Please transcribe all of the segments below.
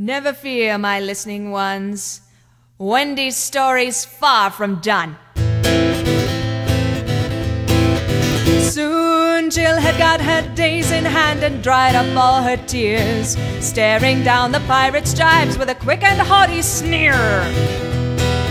Never fear, my listening ones. Wendy's story's far from done. Soon Jill had got her days in hand and dried up all her tears, staring down the pirate's jibes with a quick and haughty sneer.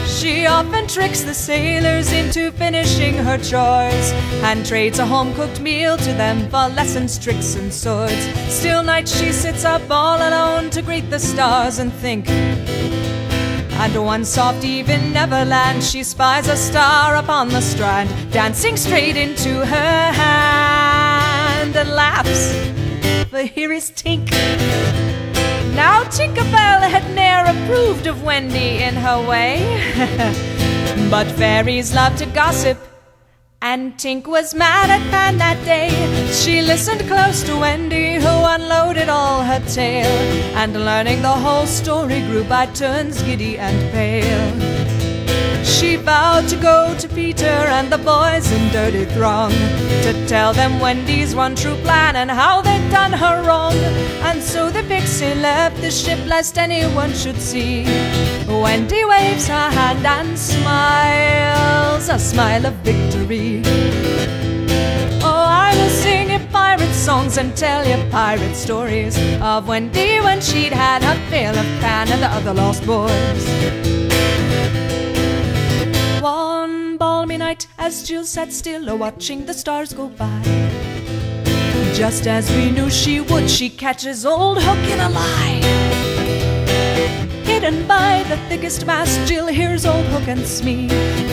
She often tricks the sailors into finishing her chores, and trades a home-cooked meal to them for lessons, tricks, and swords. Still nights she sits up all alone to greet the stars and think. And one soft eve in Neverland, she spies a star upon the strand, dancing straight into her hand, and laughs, for here is Tink. Now Tinkerbell had ne'er approved of Wendy in her way, but fairies love to gossip, and Tink was mad at Pan that day. She listened close to Wendy, who unloaded all her tale, and learning the whole story grew by turns giddy and pale. She vowed to go to Peter and the boys in dirty throng, to tell them Wendy's one true plan and how they'd done her wrong. And so the pixie left the ship lest anyone should see. Wendy waves her hand and smiles, a smile of victory. Oh, I will sing you pirate songs and tell you pirate stories of Wendy when she'd had her fill of Pan and the other lost boys. One balmy night, as Jill sat still watching the stars go by, just as we knew she would, she catches old Hook in a lie. Hidden by the thickest mass, Jill hears old Hook and Smee,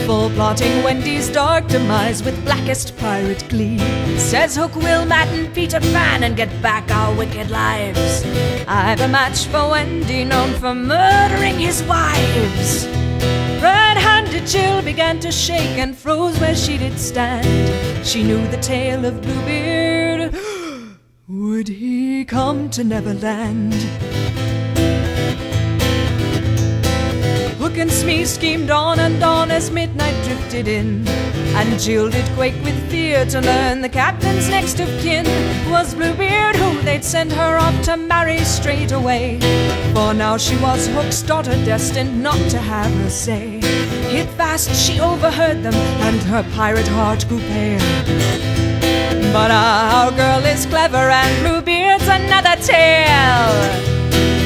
full plotting Wendy's dark demise with blackest pirate glee. Says Hook, we'll madden Peter Pan and get back our wicked lives. I've a match for Wendy, known for murdering his wives. Red-handed Jill began to shake and froze where she did stand. She knew the tale of Bluebeard. Would he come to Neverland? Hook and Smee schemed on and on as midnight drifted in, and Jill did quake with fear to learn the captain's next of kin was Bluebeard, who they'd send her off to marry straight away. For now she was Hook's daughter, destined not to have her say. Hid fast she overheard them, and her pirate heart grew pale. But our girl is clever, and Bluebeard's another tale.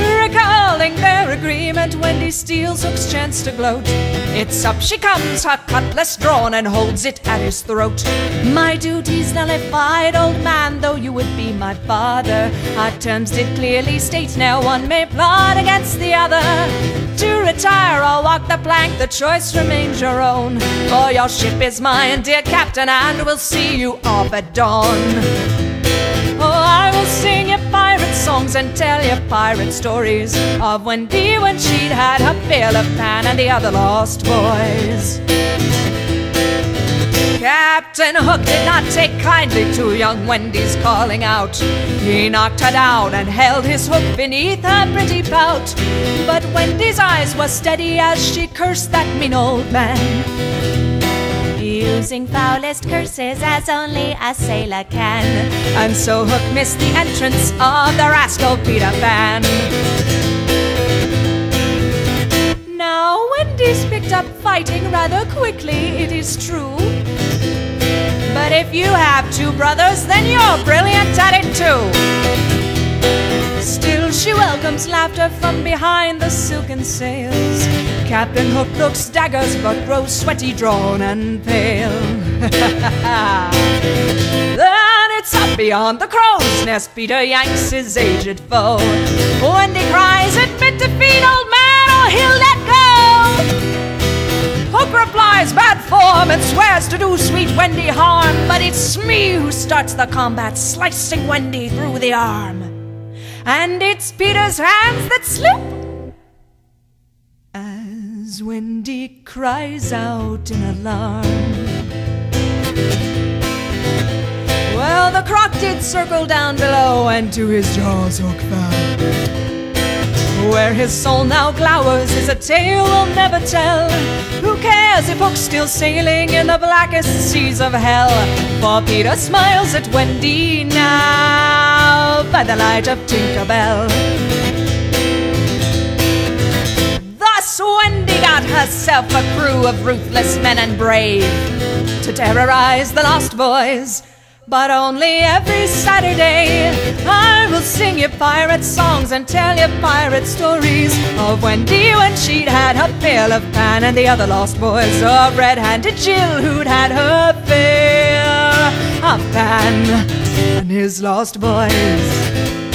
Recalling their agreement, Wendy steals Hook's chance to gloat. It's up she comes, her cutlass drawn, and holds it at his throat. My duty's nullified, old man, though you would be my father. Our terms did clearly state now one may plot against the other. To retire or walk the plank, the choice remains your own. For your ship is mine, dear captain, and we'll see you off at dawn. Oh, I will sing you pirate songs and tell you pirate stories of Wendy when she'd had her fill of Pan and the other lost boys. Captain Hook did not take kindly to young Wendy's calling out. He knocked her down and held his hook beneath her pretty pout. But Wendy's eyes were steady as she cursed that mean old man, using foulest curses as only a sailor can. And so Hook missed the entrance of the rascal Peter Pan. Now Wendy's picked up fighting rather quickly, it is true. But if you have two brothers, then you're brilliant at it too. Still she welcomes laughter from behind the silken sails. Captain Hook looks daggers but grows sweaty, drawn and pale. Then it's up beyond the crow's nest, Peter yanks his aged foe. Wendy cries, admit defeat, old man, or he'll let go. Hook replies, bad form, and swears to do sweet Wendy harm. But it's Smee who starts the combat, slicing Wendy through the arm. And it's Peter's hands that slip as Wendy cries out in alarm. Well, the croc did circle down below, and to his jaws Hook fell. Where his soul now glowers is a tale we'll never tell. Who cares if Hook's still sailing in the blackest seas of hell? For Peter smiles at Wendy now by the light of Tinkerbell. herself a crew of ruthless men and brave to terrorize the Lost Boys. But only every Saturday I will sing you pirate songs and tell you pirate stories of Wendy when she'd had her fill of Pan and the other Lost Boys, of red-handed Jill who'd had her fill of Pan and his Lost Boys.